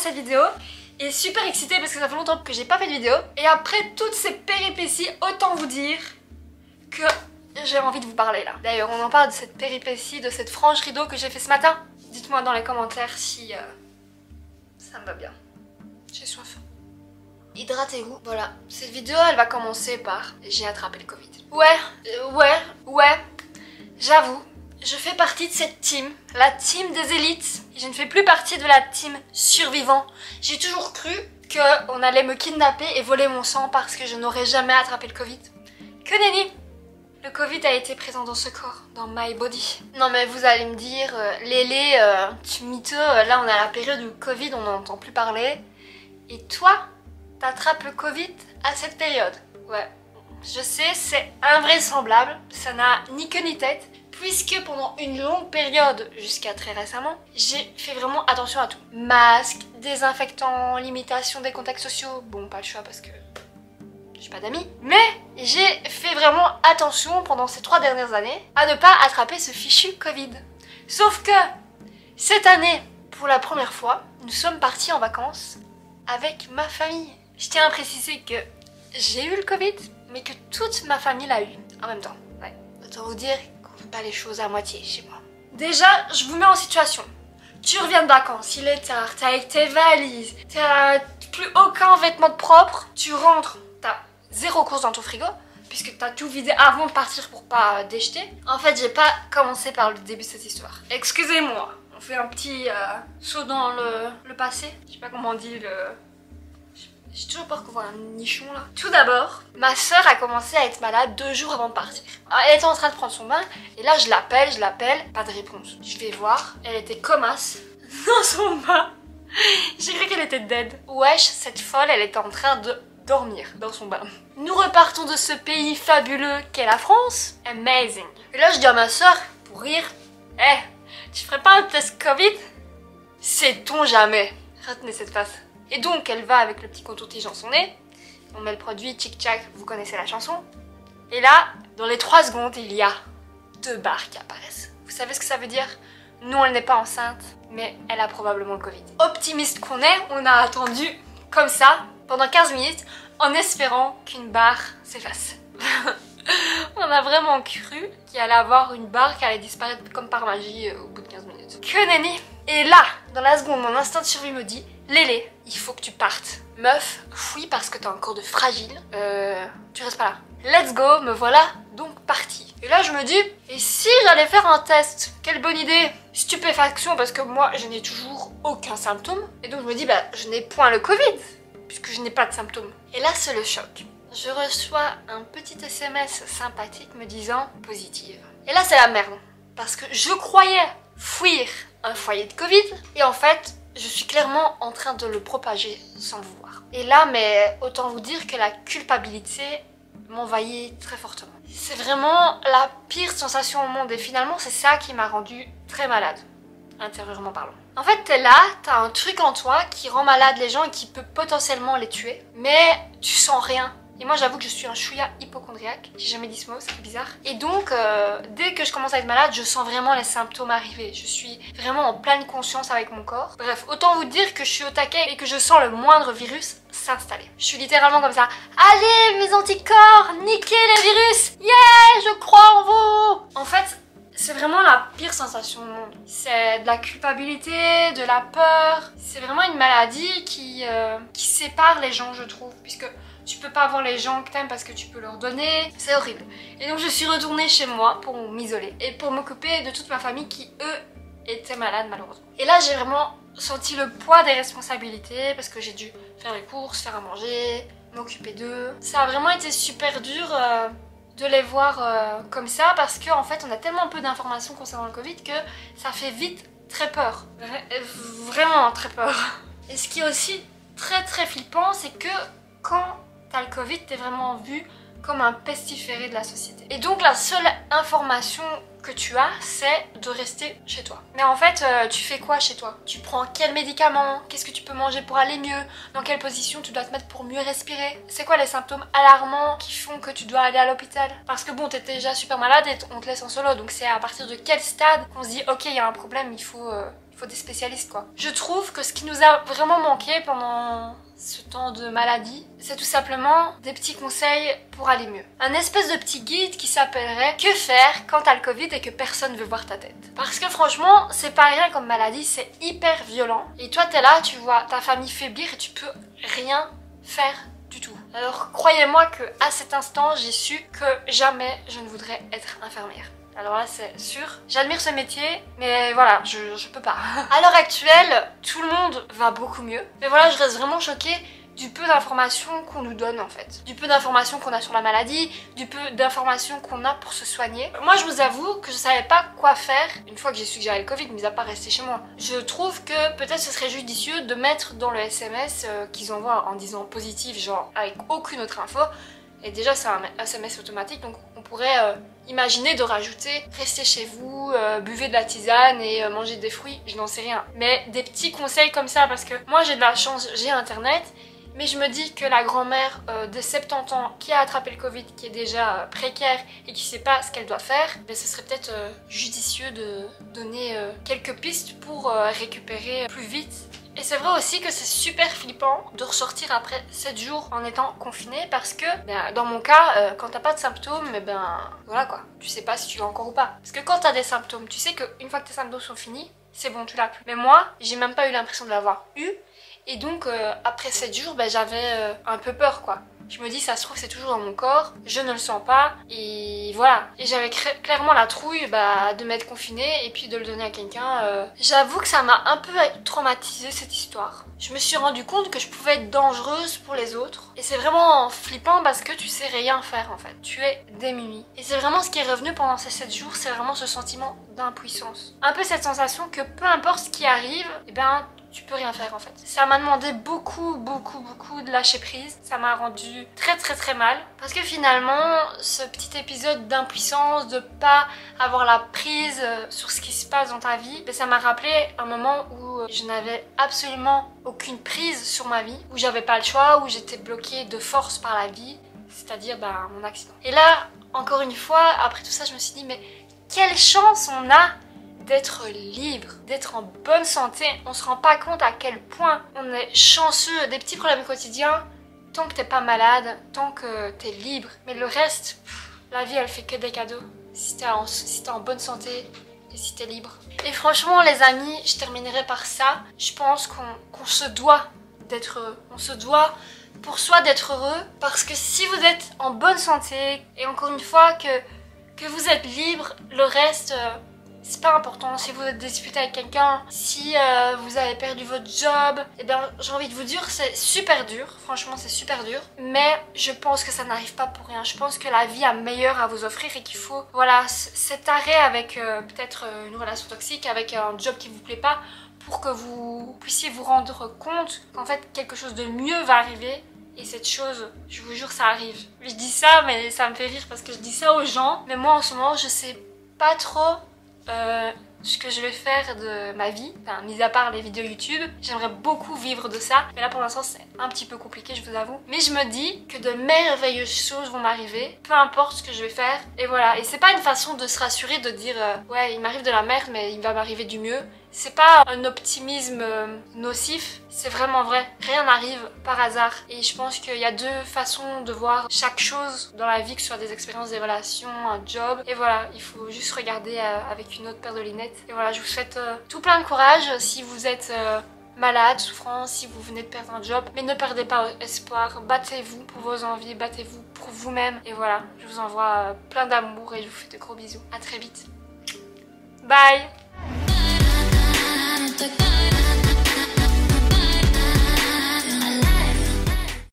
cette vidéo et super excitée parce que ça fait longtemps que j'ai pas fait de vidéo. Et après toutes ces péripéties, autant vous dire que j'ai envie de vous parler là. D'ailleurs, on en parle de cette péripétie, de cette frange rideau que j'ai fait ce matin. Dites-moi dans les commentaires si ça me va bien. J'ai soif. Hydratez-vous. Voilà, cette vidéo elle va commencer par j'ai attrapé le Covid. Ouais, j'avoue, je fais partie de cette team, la team des élites. Je ne fais plus partie de la team survivants. J'ai toujours cru qu'on allait me kidnapper et voler mon sang parce que je n'aurais jamais attrapé le Covid. Que nenni! Le Covid a été présent dans ce corps, dans my body. Non mais vous allez me dire, Lélé, tu mytho, là on est à la période du Covid, on n'entend plus parler. Et toi, t'attrapes le Covid à cette période. Ouais, je sais, c'est invraisemblable, ça n'a ni queue ni tête. Puisque pendant une longue période, jusqu'à très récemment, j'ai fait vraiment attention à tout. Masque, désinfectant, limitation des contacts sociaux. Bon, pas le choix parce que j'ai pas d'amis. Mais j'ai fait vraiment attention pendant ces 3 dernières années à ne pas attraper ce fichu Covid. Sauf que cette année, pour la première fois, nous sommes partis en vacances avec ma famille. Je tiens à préciser que j'ai eu le Covid, mais que toute ma famille l'a eu en même temps. Ouais, autant vous dire qu'on fait pas les choses à moitié chez moi. Déjà, je vous mets en situation. Tu reviens de vacances, il est tard, t'es avec tes valises, t'as plus aucun vêtement de propre, tu rentres, t'as 0 course dans ton frigo, puisque t'as tout vidé avant de partir pour pas déjeter. En fait, j'ai pas commencé par le début de cette histoire. Excusez-moi, on fait un petit saut dans le passé. Je sais pas comment on dit le... J'ai toujours peur qu'on voit un nichon là. Tout d'abord, ma soeur a commencé à être malade 2 jours avant de partir. Alors, elle était en train de prendre son bain et là je l'appelle, pas de réponse. Je vais voir, elle était comasse dans son bain. J'ai cru qu'elle était dead. Wesh, cette folle, elle était en train de dormir dans son bain. Nous repartons de ce pays fabuleux qu'est la France. Amazing. Et là je dis à ma soeur, pour rire, tu ferais pas un test Covid? Sait-on jamais. Retenez cette face. Et donc elle va avec le petit coton-tige dans son nez, on met le produit, tchic-tchac, vous connaissez la chanson. Et là, dans les 3 secondes, il y a 2 barres qui apparaissent. Vous savez ce que ça veut dire? Non, elle n'est pas enceinte, mais elle a probablement le Covid. Optimiste qu'on est, on a attendu comme ça pendant 15 minutes en espérant qu'une barre s'efface. On a vraiment cru qu'il allait avoir une barre qui allait disparaître comme par magie au bout de 15 minutes. Que nenni! Et là, dans la seconde, mon instinct de survie me dit Lélé, il faut que tu partes. Meuf, fuis parce que t'as un corps de fragile. Tu restes pas là. Let's go, me voilà donc partie. Et là, je me dis, et si j'allais faire un test? Quelle bonne idée! Stupéfaction, parce que moi, je n'ai toujours aucun symptôme. Et donc, je me dis, bah, je n'ai point le Covid, puisque je n'ai pas de symptômes. Et là, c'est le choc. Je reçois un petit SMS sympathique me disant positive. Et là, c'est la merde. Parce que je croyais fuir un foyer de Covid, et en fait, je suis clairement en train de le propager sans le vouloir. Et là, mais autant vous dire que la culpabilité m'envahit très fortement. C'est vraiment la pire sensation au monde et finalement c'est ça qui m'a rendue très malade, intérieurement parlant. En fait, t'es là, t'as un truc en toi qui rend malade les gens et qui peut potentiellement les tuer, mais tu sens rien. Et moi j'avoue que je suis un chouïa hypochondriaque, j'ai jamais dit ce mot, c'est bizarre. Et donc dès que je commence à être malade, je sens vraiment les symptômes arriver. Je suis vraiment en pleine conscience avec mon corps. Bref, autant vous dire que je suis au taquet et que je sens le moindre virus s'installer. Je suis littéralement comme ça. Allez mes anticorps, niquez les virus. Yeah, je crois en vous. En fait, c'est vraiment la pire sensation au monde. C'est de la culpabilité, de la peur. C'est vraiment une maladie qui sépare les gens, je trouve, puisque tu peux pas voir les gens que t'aimes parce que tu peux leur donner. C'est horrible. Et donc je suis retournée chez moi pour m'isoler et pour m'occuper de toute ma famille qui, eux, étaient malades malheureusement. Et là, j'ai vraiment senti le poids des responsabilités parce que j'ai dû faire les courses, faire à manger, m'occuper d'eux. Ça a vraiment été super dur de les voir comme ça parce qu'en fait, on a tellement peu d'informations concernant le Covid que ça fait vite très peur. Vraiment très peur. Et ce qui est aussi très flippant, c'est que quand t'as le Covid, t'es vraiment vu comme un pestiféré de la société. Et donc la seule information que tu as, c'est de rester chez toi. Mais en fait, tu fais quoi chez toi? Tu prends quel médicament? Qu'est-ce que tu peux manger pour aller mieux? Dans quelle position tu dois te mettre pour mieux respirer? C'est quoi les symptômes alarmants qui font que tu dois aller à l'hôpital? Parce que bon, t'es déjà super malade et on te laisse en solo, donc c'est à partir de quel stade qu'on se dit ok, il y a un problème, il faut Il faut des spécialistes quoi. Je trouve que ce qui nous a vraiment manqué pendant ce temps de maladie, c'est tout simplement des petits conseils pour aller mieux. Un espèce de petit guide qui s'appellerait que faire quand t'as le Covid et que personne veut voir ta tête. Parce que franchement, c'est pas rien comme maladie, c'est hyper violent. Et toi t'es là, tu vois ta famille faiblir et tu peux rien faire du tout. Alors croyez-moi que à cet instant, j'ai su que jamais je ne voudrais être infirmière. Alors là c'est sûr, j'admire ce métier, mais voilà, je peux pas. À l'heure actuelle, tout le monde va beaucoup mieux. Mais voilà, je reste vraiment choquée du peu d'informations qu'on nous donne en fait. Du peu d'informations qu'on a sur la maladie, du peu d'informations qu'on a pour se soigner. Moi je vous avoue que je savais pas quoi faire une fois que j'ai su que j'avais le Covid, mis à part rester chez moi. Je trouve que peut-être ce serait judicieux de mettre dans le SMS qu'ils envoient en disant positif, genre avec aucune autre info. Et déjà c'est un SMS automatique, donc on pourrait imaginer de rajouter restez chez vous, buvez de la tisane et mangez des fruits, je n'en sais rien. Mais des petits conseils comme ça, parce que moi j'ai de la chance, j'ai internet, mais je me dis que la grand-mère de 70 ans qui a attrapé le Covid, qui est déjà précaire et qui sait pas ce qu'elle doit faire, ben ce serait peut-être judicieux de donner quelques pistes pour récupérer plus vite. Et c'est vrai aussi que c'est super flippant de ressortir après 7 jours en étant confiné parce que dans mon cas, quand t'as pas de symptômes, voilà quoi, tu sais pas si tu l'as encore ou pas. Parce que quand t'as des symptômes, tu sais qu'une fois que tes symptômes sont finis, c'est bon, tu l'as plus. Mais moi, j'ai même pas eu l'impression de l'avoir eu. Et donc après 7 jours, j'avais un peu peur quoi. Je me dis ça se trouve c'est toujours dans mon corps, je ne le sens pas et voilà. Et j'avais clairement la trouille de m'être confinée et puis de le donner à quelqu'un. J'avoue que ça m'a un peu traumatisée cette histoire. Je me suis rendu compte que je pouvais être dangereuse pour les autres. Et c'est vraiment flippant parce que tu sais rien faire en fait. Tu es démunie. Et c'est vraiment ce qui est revenu pendant ces 7 jours, c'est vraiment ce sentiment d'impuissance. Un peu cette sensation que peu importe ce qui arrive, tu peux rien faire en fait. Ça m'a demandé beaucoup de lâcher prise. Ça m'a rendu très mal. Parce que finalement, ce petit épisode d'impuissance, de pas avoir la prise sur ce qui se passe dans ta vie, ça m'a rappelé un moment où je n'avais absolument aucune prise sur ma vie, où j'avais pas le choix, où j'étais bloquée de force par la vie, c'est-à-dire mon accident. Et là, encore une fois, après tout ça, je me suis dit mais quelle chance on a d'être libre, d'être en bonne santé. On se rend pas compte à quel point on est chanceux des petits problèmes quotidiens tant que t'es pas malade, tant que t'es libre. Mais le reste, la vie elle fait que des cadeaux si t'es en bonne santé et si t'es libre. Et franchement les amis, je terminerai par ça. Je pense qu'on se doit d'être heureux. On se doit pour soi d'être heureux parce que si vous êtes en bonne santé et encore une fois que vous êtes libre, le reste c'est pas important. Si vous êtes disputé avec quelqu'un, si vous avez perdu votre job, j'ai envie de vous dire c'est super dur, franchement c'est super dur, mais je pense que ça n'arrive pas pour rien. Je pense que la vie a meilleur à vous offrir et qu'il faut, voilà, cet arrêt avec peut-être une relation toxique, avec un job qui vous plaît pas, pour que vous puissiez vous rendre compte qu'en fait quelque chose de mieux va arriver. Et cette chose, je vous jure, ça arrive. Je dis ça, mais ça me fait rire parce que je dis ça aux gens, mais moi en ce moment je sais pas trop ce que je vais faire de ma vie, mis à part les vidéos YouTube. J'aimerais beaucoup vivre de ça, mais là pour l'instant c'est un petit peu compliqué, je vous avoue. Mais je me dis que de merveilleuses choses vont m'arriver, peu importe ce que je vais faire, et voilà. Et c'est pas une façon de se rassurer, de dire ouais il m'arrive de la merde mais il va m'arriver du mieux. C'est pas un optimisme nocif, c'est vraiment vrai. Rien n'arrive par hasard. Et je pense qu'il y a deux façons de voir chaque chose dans la vie, que ce soit des expériences, des relations, un job. Et voilà, il faut juste regarder avec une autre paire de lunettes. Et voilà, je vous souhaite tout plein de courage si vous êtes malade, souffrant, si vous venez de perdre un job. Mais ne perdez pas espoir, battez-vous pour vos envies, battez-vous pour vous-même. Et voilà, je vous envoie plein d'amour et je vous fais de gros bisous. À très vite. Bye!